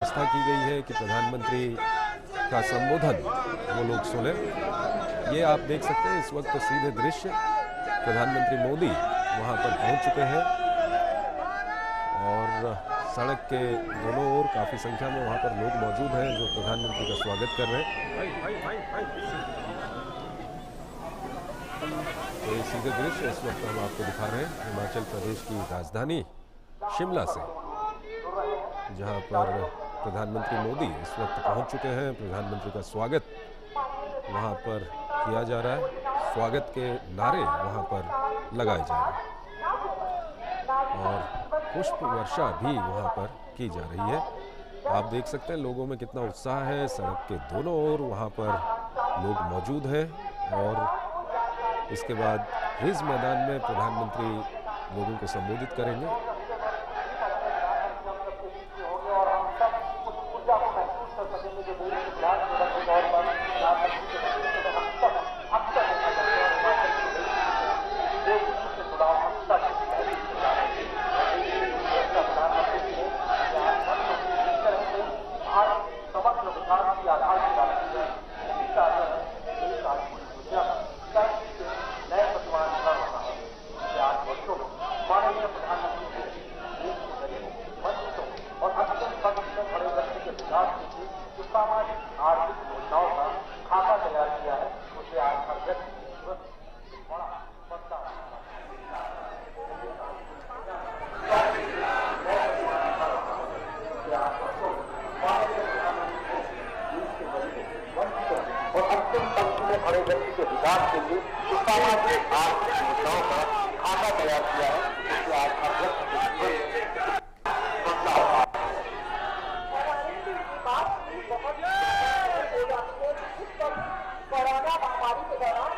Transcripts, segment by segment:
व्यवस्था की गई है कि प्रधानमंत्री का संबोधन वो लोग सुने। ये आप देख सकते हैं इस वक्त सीधे दृश्य, प्रधानमंत्री मोदी वहां पर पहुंच चुके हैं और सड़क के दोनों ओर काफ़ी संख्या में वहां पर लोग मौजूद हैं जो प्रधानमंत्री का स्वागत कर रहे हैं। तो ये सीधे दृश्य इस वक्त हम आपको दिखा रहे हैं हिमाचल प्रदेश की राजधानी शिमला से, जहां पर प्रधानमंत्री मोदी इस वक्त पहुंच चुके हैं। प्रधानमंत्री का स्वागत वहां पर किया जा रहा है, स्वागत के नारे वहां पर लगाए जा रहे हैं और पुष्प वर्षा भी वहां पर की जा रही है। आप देख सकते हैं लोगों में कितना उत्साह है। सड़क के दोनों ओर वहां पर लोग मौजूद हैं और इसके बाद रिज मैदान में प्रधानमंत्री लोगों को संबोधित करेंगे। बड़े व्यक्ति के विकास के लिए सामाजिक आर्थिक मुद्दाओं का खाता तैयार किया है, जिससे आज हर व्यक्ति कोरोना महामारी के दौरान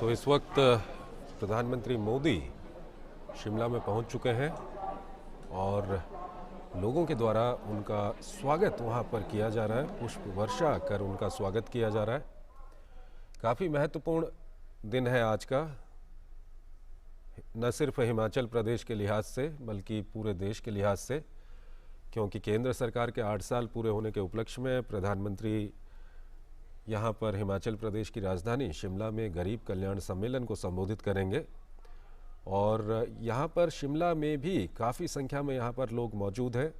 तो इस वक्त प्रधानमंत्री मोदी शिमला में पहुंच चुके हैं और लोगों के द्वारा उनका स्वागत वहां पर किया जा रहा है, पुष्प वर्षा कर उनका स्वागत किया जा रहा है। काफ़ी महत्वपूर्ण दिन है आज का, न सिर्फ हिमाचल प्रदेश के लिहाज से बल्कि पूरे देश के लिहाज से, क्योंकि केंद्र सरकार के 8 साल पूरे होने के उपलक्ष्य में प्रधानमंत्री यहाँ पर हिमाचल प्रदेश की राजधानी शिमला में गरीब कल्याण सम्मेलन को संबोधित करेंगे और यहाँ पर शिमला में भी काफ़ी संख्या में यहाँ पर लोग मौजूद हैं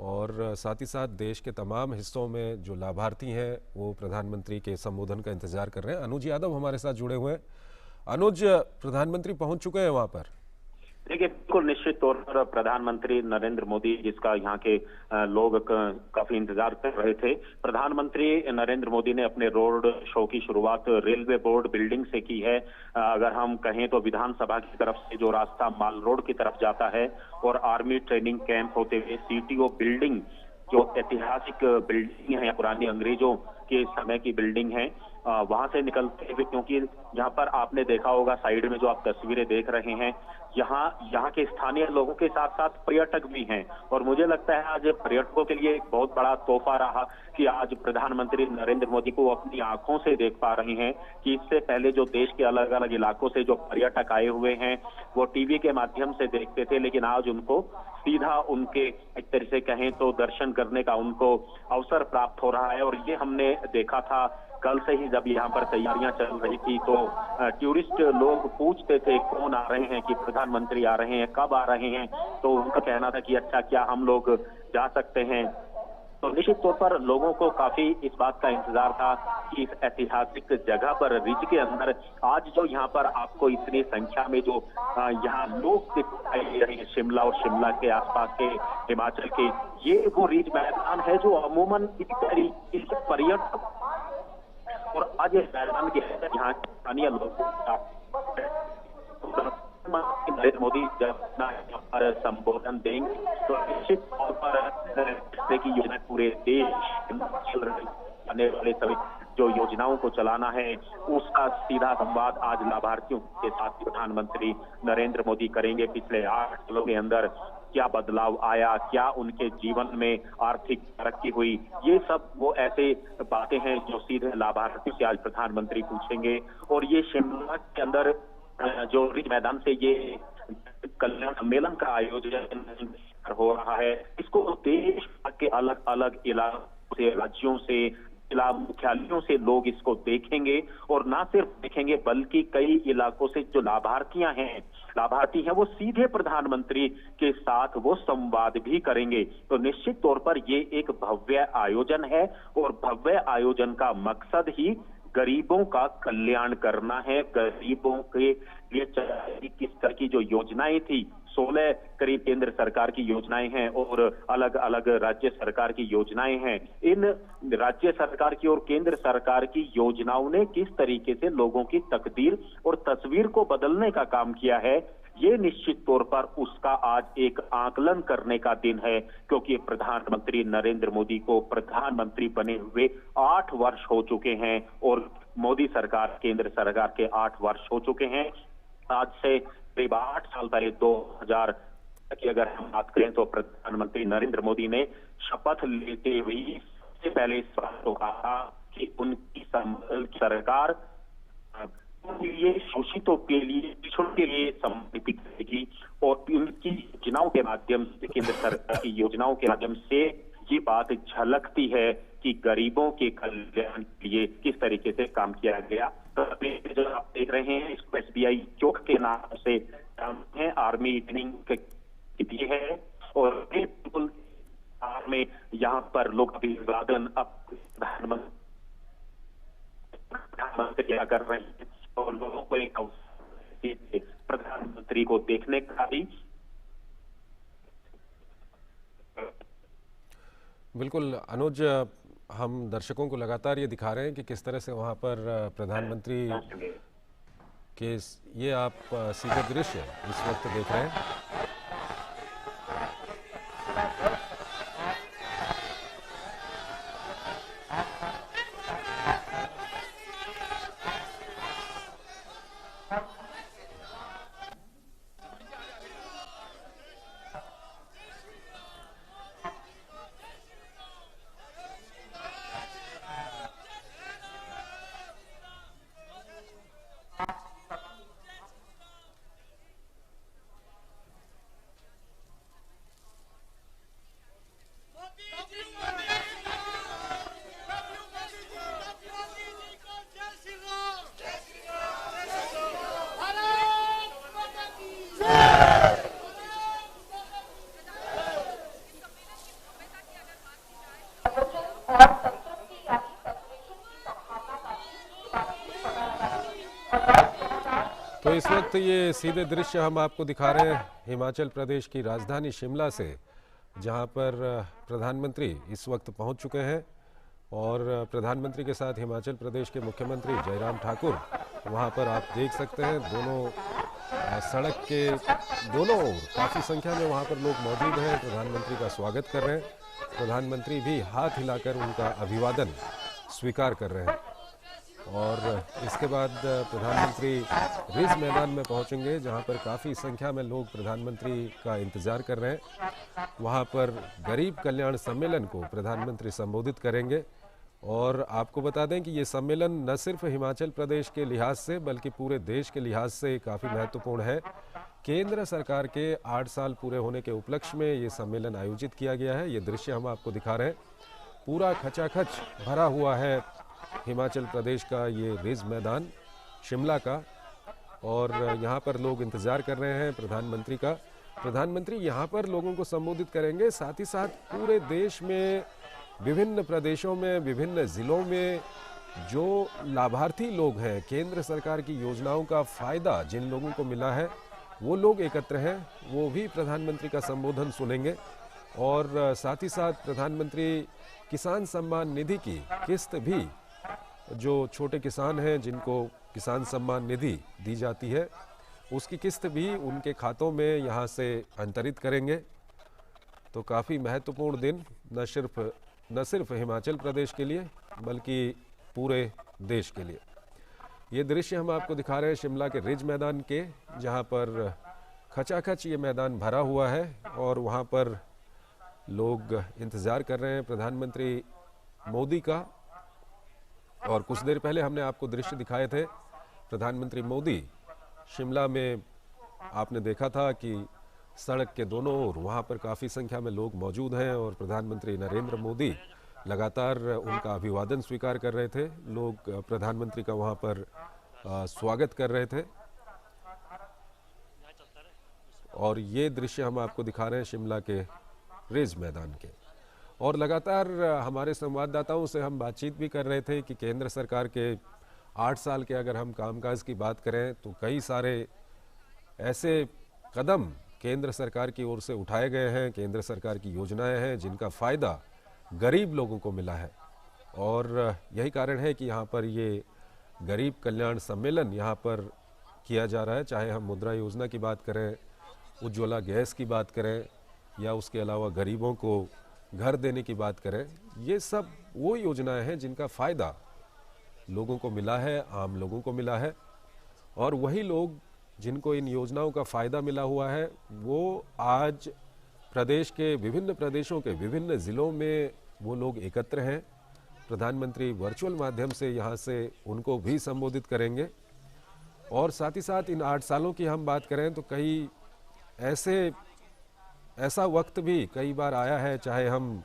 और साथ ही साथ देश के तमाम हिस्सों में जो लाभार्थी हैं वो प्रधानमंत्री के संबोधन का इंतजार कर रहे हैं। अनुज यादव हमारे साथ जुड़े हुए हैं। अनुज, प्रधानमंत्री पहुंच चुके हैं वहाँ पर? देखिए, बिल्कुल निश्चित तौर पर प्रधानमंत्री नरेंद्र मोदी, जिसका यहाँ के लोग काफी इंतजार कर रहे थे, प्रधानमंत्री नरेंद्र मोदी ने अपने रोड शो की शुरुआत रेलवे बोर्ड बिल्डिंग से की है। अगर हम कहें तो विधानसभा की तरफ से जो रास्ता माल रोड की तरफ जाता है और आर्मी ट्रेनिंग कैंप होते हुए सीटीओ बिल्डिंग, जो ऐतिहासिक बिल्डिंग है, पुरानी अंग्रेजों के समय की बिल्डिंग है, वहां से निकलते हुए, क्योंकि जहां पर आपने देखा होगा साइड में जो आप तस्वीरें देख रहे हैं, यहाँ के स्थानीय लोगों के साथ साथ पर्यटक भी हैं और मुझे लगता है आज पर्यटकों के लिए एक बहुत बड़ा तोहफा रहा कि आज प्रधानमंत्री नरेंद्र मोदी को अपनी आंखों से देख पा रहे हैं कि इससे पहले जो देश के अलग अलग इलाकों से जो पर्यटक आए हुए हैं वो टीवी के माध्यम से देखते थे, लेकिन आज उनको सीधा उनके एक तरह से कहें तो दर्शन करने का उनको अवसर प्राप्त हो रहा है। और ये हमने देखा था कल से ही जब यहाँ पर तैयारियां चल रही थी तो टूरिस्ट लोग पूछते थे कौन आ रहे हैं, कि प्रधानमंत्री आ रहे हैं, कब आ रहे हैं। तो उनका कहना था कि अच्छा क्या हम लोग जा सकते हैं। तो निश्चित तौर पर लोगों को काफी इस बात का इंतजार था कि इस ऐतिहासिक जगह पर रिज के अंदर आज जो यहाँ पर आपको इतनी संख्या में जो यहाँ लोग दिखाई दे रहे हैं, शिमला और शिमला के आसपास के हिमाचल के, ये वो रिज मैदान है जो अमूमन इस पर्यटक और आज इस मैदान के अंदर यहाँ स्थानीय लोग नरेंद्र मोदी जब अपना यहाँ पर संबोधन देंगे तो निश्चित तौर पर की योजना पूरे देश चल रही आने वाले सभी जो योजनाओं को चलाना है उसका सीधा संवाद आज लाभार्थियों के साथ प्रधानमंत्री नरेंद्र मोदी करेंगे। पिछले 8 सालों के अंदर क्या बदलाव आया, क्या उनके जीवन में आर्थिक तरक्की हुई, ये सब वो ऐसे बातें हैं जो सीधे लाभार्थियों से आज प्रधानमंत्री पूछेंगे। और ये शिमला के अंदर जो रिज मैदान से ये कल्याण सम्मेलन का आयोजन हो रहा है, इसको देश के अलग अलग इलाकों से, राज्यों से, जिला मुख्यालयों से लोग इसको देखेंगे। और ना सिर्फ देखेंगे बल्कि कई इलाकों से जो लाभार्थी हैं वो सीधे प्रधानमंत्री के साथ वो संवाद भी करेंगे। तो निश्चित तौर पर ये एक भव्य आयोजन है और भव्य आयोजन का मकसद ही गरीबों का कल्याण करना है। गरीबों के लिए किस तरह की जो योजनाएं थी, 16 करीब केंद्र सरकार की योजनाएं हैं और अलग अलग राज्य सरकार की योजनाएं हैं। इन राज्य सरकार की और केंद्र सरकार की योजनाओं ने किस तरीके से लोगों की तकदीर और तस्वीर को बदलने का काम किया है, ये निश्चित तौर पर उसका आज एक आकलन करने का दिन है। क्योंकि प्रधानमंत्री नरेंद्र मोदी को प्रधानमंत्री बने हुए 8 वर्ष हो चुके हैं और मोदी सरकार, केंद्र सरकार के 8 वर्ष हो चुके हैं। आज से करीब 8 साल पहले 2000 की अगर हम बात करें तो प्रधानमंत्री नरेंद्र मोदी ने शपथ लेते हुए सबसे पहले इस बात को कहा कि उनकी सरकार लिए शोषितों के लिए, पिछड़ों के लिए समर्पित करेगी और उनकी योजनाओं के माध्यम से, केंद्र सरकार की योजनाओं के माध्यम से ये बात झलकती है कि गरीबों के कल्याण के लिए किस तरीके से काम किया गया। तो जो आप देख रहे हैं इसको SBI चौक के नाम से है, आर्मी ट्रेनिंग की है और बिल्कुल में यहाँ पर लोग अभिवादन प्रधानमंत्री क्या कर रहे हैं और लोगों को एक प्रधानमंत्री को देखने का भी। बिल्कुल अनुज, हम दर्शकों को लगातार ये दिखा रहे हैं कि किस तरह से वहां पर प्रधानमंत्री के ये आप सीधे दृश्य इस वक्त देख रहे हैं। तो इस वक्त ये सीधे दृश्य हम आपको दिखा रहे हैं हिमाचल प्रदेश की राजधानी शिमला से, जहां पर प्रधानमंत्री इस वक्त पहुंच चुके हैं और प्रधानमंत्री के साथ हिमाचल प्रदेश के मुख्यमंत्री जयराम ठाकुर वहां पर आप देख सकते हैं। दोनों सड़क के दोनों ओर काफ़ी संख्या में वहां पर लोग मौजूद हैं, प्रधानमंत्री का स्वागत कर रहे हैं। प्रधानमंत्री भी हाथ हिलाकर उनका अभिवादन स्वीकार कर रहे हैं और इसके बाद प्रधानमंत्री रिज मैदान में पहुंचेंगे, जहां पर काफ़ी संख्या में लोग प्रधानमंत्री का इंतजार कर रहे हैं। वहां पर गरीब कल्याण सम्मेलन को प्रधानमंत्री संबोधित करेंगे। और आपको बता दें कि ये सम्मेलन न सिर्फ हिमाचल प्रदेश के लिहाज से बल्कि पूरे देश के लिहाज से काफ़ी महत्वपूर्ण है। केंद्र सरकार के 8 साल पूरे होने के उपलक्ष्य में ये सम्मेलन आयोजित किया गया है। ये दृश्य हम आपको दिखा रहे हैं, पूरा खचाखच भरा हुआ है हिमाचल प्रदेश का ये रिज मैदान शिमला का, और यहाँ पर लोग इंतज़ार कर रहे हैं प्रधानमंत्री का। प्रधानमंत्री यहाँ पर लोगों को संबोधित करेंगे, साथ ही साथ पूरे देश में विभिन्न प्रदेशों में, विभिन्न ज़िलों में जो लाभार्थी लोग हैं, केंद्र सरकार की योजनाओं का फ़ायदा जिन लोगों को मिला है, वो लोग एकत्र हैं, वो भी प्रधानमंत्री का संबोधन सुनेंगे। और साथ ही साथ प्रधानमंत्री किसान सम्मान निधि की किस्त भी, जो छोटे किसान हैं जिनको किसान सम्मान निधि दी जाती है, उसकी किस्त भी उनके खातों में यहाँ से अंतरित करेंगे। तो काफ़ी महत्वपूर्ण दिन न सिर्फ हिमाचल प्रदेश के लिए बल्कि पूरे देश के लिए। ये दृश्य हम आपको दिखा रहे हैं शिमला के रिज मैदान के, जहाँ पर खचाखच ये मैदान भरा हुआ है और वहाँ पर लोग इंतज़ार कर रहे हैं प्रधानमंत्री मोदी का। और कुछ देर पहले हमने आपको दृश्य दिखाए थे प्रधानमंत्री मोदी शिमला में, आपने देखा था कि सड़क के दोनों ओर वहाँ पर काफ़ी संख्या में लोग मौजूद हैं और प्रधानमंत्री नरेंद्र मोदी लगातार उनका अभिवादन स्वीकार कर रहे थे। लोग प्रधानमंत्री का वहाँ पर स्वागत कर रहे थे। और ये दृश्य हम आपको दिखा रहे हैं शिमला के रिज मैदान के। और लगातार हमारे संवाददाताओं से हम बातचीत भी कर रहे थे कि केंद्र सरकार के 8 साल के अगर हम कामकाज की बात करें तो कई सारे ऐसे कदम केंद्र सरकार की ओर से उठाए गए हैं, केंद्र सरकार की योजनाएं हैं जिनका फ़ायदा गरीब लोगों को मिला है। और यही कारण है कि यहाँ पर ये गरीब कल्याण सम्मेलन यहाँ पर किया जा रहा है। चाहे हम मुद्रा योजना की बात करें, उज्ज्वला गैस की बात करें, या उसके अलावा गरीबों को घर देने की बात करें, ये सब वो योजनाएं हैं जिनका फ़ायदा लोगों को मिला है, आम लोगों को मिला है। और वही लोग जिनको इन योजनाओं का फ़ायदा मिला हुआ है, वो आज प्रदेश के विभिन्न प्रदेशों के विभिन्न ज़िलों में वो लोग एकत्र हैं। प्रधानमंत्री वर्चुअल माध्यम से यहाँ से उनको भी संबोधित करेंगे। और साथ ही साथ इन 8 सालों की हम बात करें तो कई ऐसा वक्त भी कई बार आया है, चाहे हम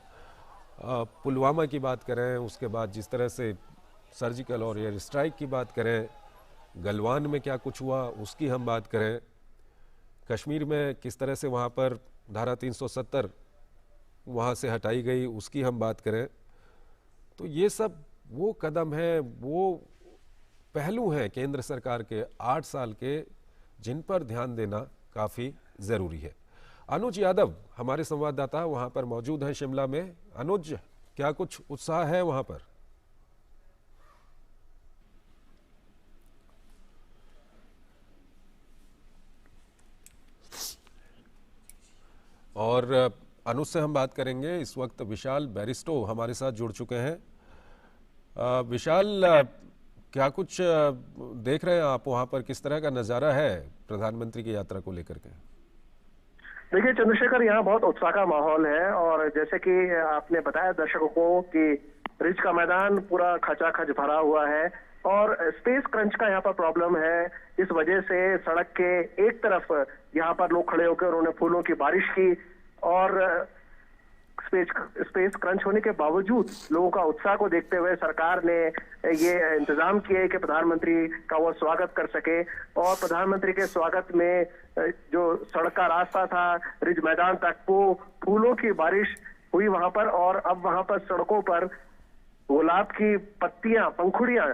पुलवामा की बात करें, उसके बाद जिस तरह से सर्जिकल और एयर स्ट्राइक की बात करें, गलवान में क्या कुछ हुआ उसकी हम बात करें, कश्मीर में किस तरह से वहाँ पर धारा 370 वहाँ से हटाई गई उसकी हम बात करें, तो ये सब वो कदम हैं, वो पहलू हैं केंद्र सरकार के 8 साल के, जिन पर ध्यान देना काफ़ी ज़रूरी है। अनुज यादव हमारे संवाददाता वहाँ पर मौजूद हैं शिमला में। अनुज, क्या कुछ उत्साह है वहाँ पर? और अनुज से हम बात करेंगे। इस वक्त विशाल बैरिस्टो हमारे साथ जुड़ चुके हैं। विशाल, क्या कुछ देख रहे हैं आप वहाँ पर, किस तरह का नज़ारा है प्रधानमंत्री की यात्रा को लेकर के? देखिए चंद्रशेखर, यहाँ बहुत उत्साह का माहौल है और जैसे कि आपने बताया दर्शकों को कि रिज का मैदान पूरा खचाखच भरा हुआ है और स्पेस क्रंच का यहाँ पर प्रॉब्लम है। इस वजह से सड़क के एक तरफ यहाँ पर लोग खड़े होकर उन्होंने फूलों की बारिश की और स्पेस क्रंच होने के बावजूद लोगों का उत्साह को देखते हुए सरकार ने ये इंतजाम किए कि प्रधानमंत्री का वो स्वागत कर सके। और प्रधानमंत्री के स्वागत में जो सड़क का रास्ता था रिज मैदान तक, वो फूलों की बारिश हुई वहां पर। और अब वहां पर सड़कों पर गुलाब की पत्तियां, पंखुड़ियां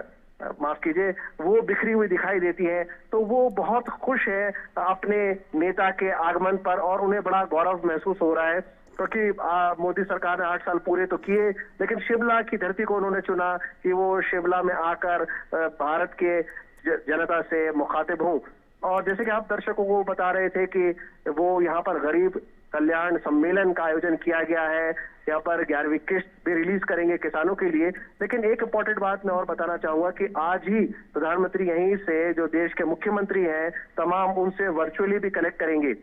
माफ कीजिए, वो बिखरी हुई दिखाई देती हैं। तो वो बहुत खुश है अपने नेता के आगमन पर और उन्हें बड़ा गौरव महसूस हो रहा है, क्योंकि मोदी सरकार ने 8 साल पूरे तो किए, लेकिन शिमला की धरती को उन्होंने चुना कि वो शिमला में आकर भारत के जनता से मुखातिब हों। और जैसे कि आप दर्शकों को बता रहे थे कि वो यहाँ पर गरीब कल्याण सम्मेलन का आयोजन किया गया है, यहाँ पर 11वीं किस्त भी रिलीज करेंगे किसानों के लिए। लेकिन एक इंपॉर्टेंट बात मैं और बताना चाहूंगा कि आज ही प्रधानमंत्री यहीं से जो देश के मुख्यमंत्री हैं तमाम, उनसे वर्चुअली भी कनेक्ट करेंगे।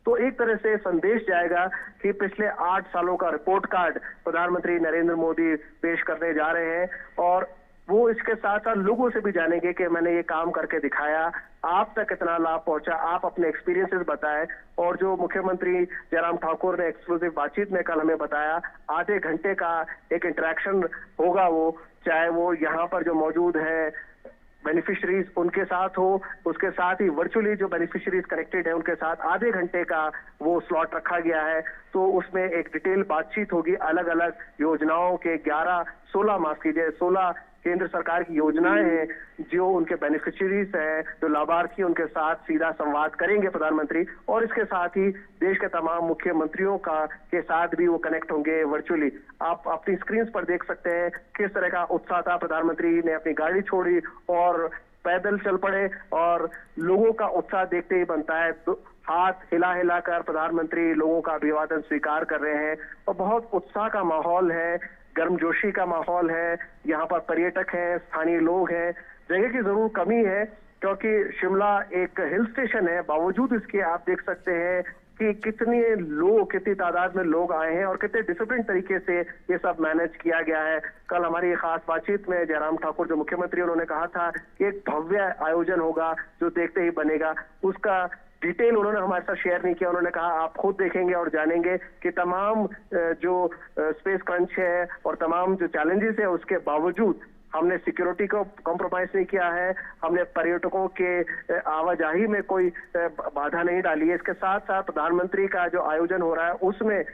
तो एक तरह से संदेश जाएगा कि पिछले 8 सालों का रिपोर्ट कार्ड प्रधानमंत्री नरेंद्र मोदी पेश करने जा रहे हैं। और वो इसके साथ साथ लोगों से भी जानेंगे कि मैंने ये काम करके दिखाया, आप तक कितना लाभ पहुंचा, आप अपने एक्सपीरियंसेस बताएं। और जो मुख्यमंत्री जयराम ठाकुर ने एक्सक्लूसिव बातचीत में कल हमें बताया, आधे घंटे का एक इंटरेक्शन होगा, वो चाहे वो यहाँ पर जो मौजूद है बेनिफिशरीज उनके साथ हो, उसके साथ ही वर्चुअली जो बेनिफिशरीज कनेक्टेड है उनके साथ आधे घंटे का वो स्लॉट रखा गया है। तो उसमें एक डिटेल बातचीत होगी, अलग अलग योजनाओं के 16 केंद्र सरकार की योजनाएं हैं, जो उनके बेनिफिशरीज हैं, जो लाभार्थी, उनके साथ सीधा संवाद करेंगे प्रधानमंत्री। और इसके साथ ही देश के तमाम मुख्यमंत्रियों के साथ भी वो कनेक्ट होंगे वर्चुअली। आप अपनी स्क्रीन पर देख सकते हैं किस तरह का उत्साह था। प्रधानमंत्री ने अपनी गाड़ी छोड़ी और पैदल चल पड़े, और लोगों का उत्साह देखते ही बनता है। हाथ हिला हिला कर प्रधानमंत्री लोगों का अभिवादन स्वीकार कर रहे हैं, और बहुत उत्साह का माहौल है, गर्मजोशी का माहौल है। यहाँ पर पर्यटक हैं, स्थानीय लोग हैं। जगह की जरूर कमी है क्योंकि शिमला एक हिल स्टेशन है, बावजूद इसके आप देख सकते हैं कि कितनी तादाद में लोग आए हैं और कितने डिसिप्लिन तरीके से ये सब मैनेज किया गया है। कल हमारी खास बातचीत में जयराम ठाकुर जो मुख्यमंत्री, उन्होंने कहा था कि एक भव्य आयोजन होगा जो देखते ही बनेगा। उसका डिटेल उन्होंने हमारे साथ शेयर नहीं किया। उन्होंने कहा आप खुद देखेंगे और जानेंगे कि तमाम जो स्पेस क्रंच है और तमाम जो चैलेंजेस है, उसके बावजूद हमने सिक्योरिटी को कॉम्प्रोमाइज नहीं किया है, हमने पर्यटकों के आवाजाही में कोई बाधा नहीं डाली है। इसके साथ साथ प्रधानमंत्री का जो आयोजन हो रहा है उसमें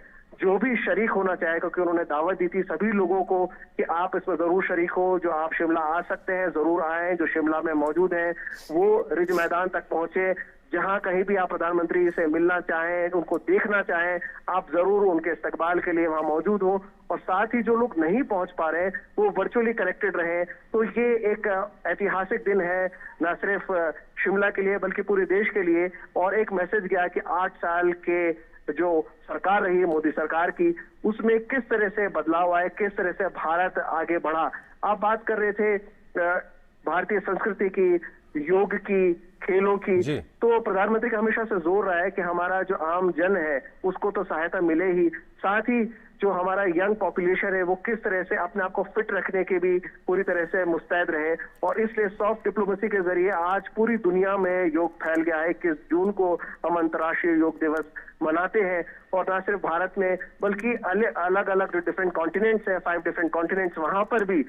जो भी शरीक होना चाहे, क्योंकि उन्होंने दावत दी थी सभी लोगों को कि आप इसमें जरूर शरीक हो, जो आप शिमला आ सकते हैं जरूर आए, जो शिमला में मौजूद हैं वो रिज मैदान तक पहुंचे। जहां कहीं भी आप प्रधानमंत्री से मिलना चाहें, उनको देखना चाहें, आप जरूर उनके इस्तकबाल के लिए वहां मौजूद हो। और साथ ही जो लोग नहीं पहुंच पा रहे वो वर्चुअली कनेक्टेड रहे। तो ये एक ऐतिहासिक दिन है, न सिर्फ शिमला के लिए बल्कि पूरे देश के लिए। और एक मैसेज गया कि 8 साल के जो सरकार रही है मोदी सरकार की, उसमें किस तरह से बदलाव आए, किस तरह से भारत आगे बढ़ा। आप बात कर रहे थे भारतीय संस्कृति की, योग की, खेलों की, तो प्रधानमंत्री का हमेशा से जोर रहा है कि हमारा जो आम जन है उसको तो सहायता मिले ही, साथ ही जो हमारा यंग पॉपुलेशन है वो किस तरह से अपने आप को फिट रखने के भी पूरी तरह से मुस्तैद रहे। और इसलिए सॉफ्ट डिप्लोमेसी के जरिए आज पूरी दुनिया में योग फैल गया है। 21 जून को हम अंतर्राष्ट्रीय योग दिवस मनाते हैं, और न सिर्फ भारत में बल्कि अलग अलग जो डिफरेंट कॉन्टिनेंट्स है, 5 डिफरेंट कॉन्टिनेंट्स, वहां पर भी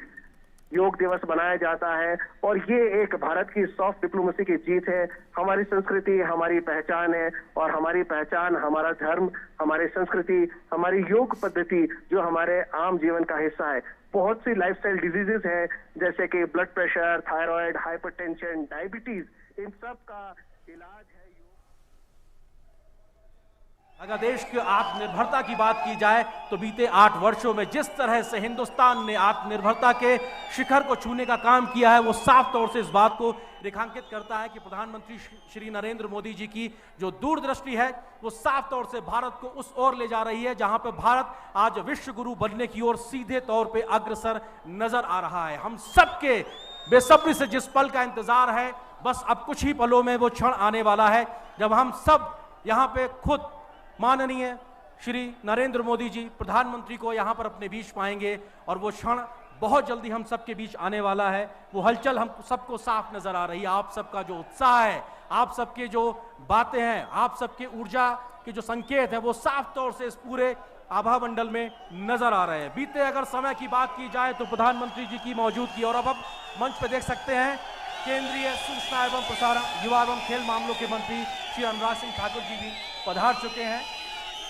योग दिवस मनाया जाता है। और ये एक भारत की सॉफ्ट डिप्लोमेसी की जीत है। हमारी संस्कृति हमारी पहचान है, और हमारी पहचान हमारा धर्म, हमारी संस्कृति, हमारी योग पद्धति जो हमारे आम जीवन का हिस्सा है। बहुत सी लाइफस्टाइल डिजीजेस हैं जैसे कि blood pressure, thyroid, hypertension, diabetes, इन सब का इलाज है। अगर देश की आत्मनिर्भरता की बात की जाए तो बीते 8 वर्षों में जिस तरह से हिंदुस्तान ने आत्मनिर्भरता के शिखर को छूने का काम किया है, वो साफ तौर से इस बात को रेखांकित करता है कि प्रधानमंत्री श्री नरेंद्र मोदी जी की जो दूरदृष्टि है वो साफ तौर से भारत को उस ओर ले जा रही है जहां पर भारत आज विश्व गुरु बनने की ओर सीधे तौर पर अग्रसर नजर आ रहा है। हम सबके बेसब्री से जिस पल का इंतजार है, बस अब कुछ ही पलों में वो क्षण आने वाला है जब हम सब यहाँ पे खुद माननीय श्री नरेंद्र मोदी जी प्रधानमंत्री को यहां पर अपने बीच पाएंगे, और वो क्षण बहुत जल्दी हम सबके बीच आने वाला है। वो हलचल हम सबको साफ नजर आ रही है। आप सबका जो उत्साह है, आप सबके जो बातें हैं, आप सबके ऊर्जा के जो संकेत है, वो साफ तौर से इस पूरे आभा मंडल में नजर आ रहे हैं। बीते अगर समय की बात की जाए तो प्रधानमंत्री जी की मौजूदगी, और अब मंच पर देख सकते हैं केंद्रीय सूचना एवं प्रसारण, युवा एवं खेल मामलों के मंत्री श्री अनुराग सिंह ठाकुर जी भी पधार चुके हैं।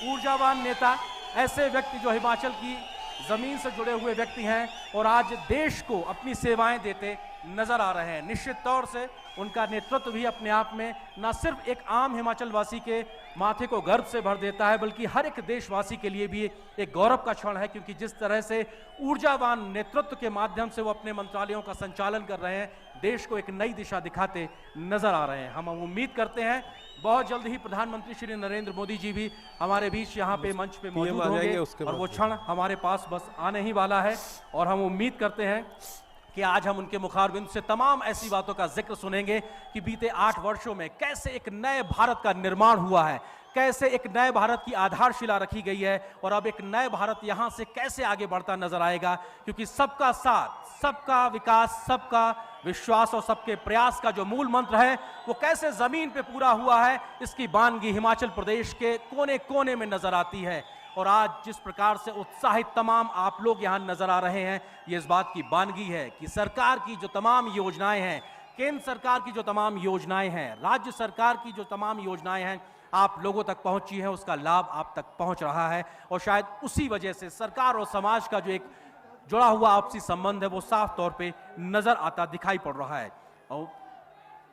ऊर्जावान नेता, ऐसे व्यक्ति जो हिमाचल की जमीन से जुड़े हुए व्यक्ति हैं और आज देश को अपनी सेवाएं देते नजर आ रहे हैं। निश्चित तौर से उनका नेतृत्व भी अपने आप में न सिर्फ एक आम हिमाचल वासी के माथे को गर्व से भर देता है, बल्कि हर एक देशवासी के लिए भी एक गौरव का क्षण है, क्योंकि जिस तरह से ऊर्जावान नेतृत्व के माध्यम से वो अपने मंत्रालयों का संचालन कर रहे हैं, देश को एक नई दिशा दिखाते नजर आ रहे हैं। हम उम्मीद करते हैं बहुत जल्द ही प्रधानमंत्री श्री नरेंद्र मोदी जी भी हमारे बीच यहाँ पे मंच पे मौजूद होंगे, और वो क्षण हमारे पास बस आने ही वाला है। और हम उम्मीद करते हैं कि आज हम उनके मुखारबिंद से तमाम ऐसी बातों का जिक्र सुनेंगे कि बीते 8 वर्षों में कैसे एक नए भारत का निर्माण हुआ है, कैसे एक नए भारत की आधारशिला रखी गई है और अब एक नए भारत यहां से कैसे आगे बढ़ता नजर आएगा, क्योंकि सबका साथ, सबका विकास, सबका विश्वास और सबके प्रयास का जो मूल मंत्र है वो कैसे जमीन पे पूरा हुआ है, इसकी बानगी हिमाचल प्रदेश के कोने कोने में नजर आती है। और आज जिस प्रकार से उत्साहित तमाम आप लोग यहां नजर आ रहे हैं, ये इस बात की बानगी है कि सरकार की जो तमाम योजनाएं हैं, केंद्र सरकार की जो तमाम योजनाएं हैं, राज्य सरकार की जो तमाम योजनाएं हैं, आप लोगों तक पहुंची है, उसका लाभ आप तक पहुंच रहा है। और शायद उसी वजह से सरकार और समाज का जो एक जुड़ा हुआ आपसी संबंध है वो साफ तौर पे नजर आता दिखाई पड़ रहा है। और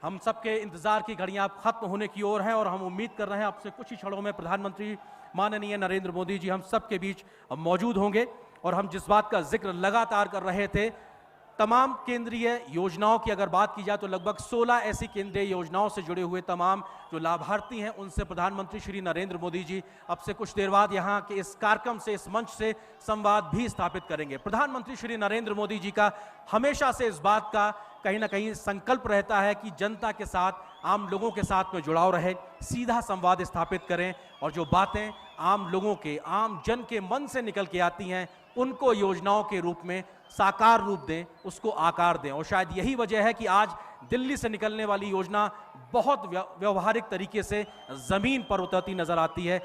हम सबके इंतजार की घड़ियां खत्म होने की ओर हैं और हम उम्मीद कर रहे हैं आपसे कुछ ही क्षणों में प्रधानमंत्री माननीय नरेंद्र मोदी जी हम सबके बीच मौजूद होंगे। और हम जिस बात का जिक्र लगातार कर रहे थे, तमाम केंद्रीय योजनाओं की अगर बात की जाए तो लगभग 16 ऐसी केंद्रीय योजनाओं से जुड़े हुए तमाम जो लाभार्थी हैं उनसे प्रधानमंत्री श्री नरेंद्र मोदी जी अब से कुछ देर बाद यहाँ के इस कार्यक्रम से, इस मंच से संवाद भी स्थापित करेंगे। प्रधानमंत्री श्री नरेंद्र मोदी जी का हमेशा से इस बात का कहीं ना कहीं संकल्प रहता है कि जनता के साथ, आम लोगों के साथ में जुड़ाव रहे, सीधा संवाद स्थापित करें और जो बातें आम लोगों के, आम जन के मन से निकल के आती हैं उनको योजनाओं के रूप में साकार रूप दें, उसको आकार दें। और शायद यही वजह है कि आज दिल्ली से निकलने वाली योजना बहुत व्यवहारिक तरीके से जमीन पर उतरती नजर आती है।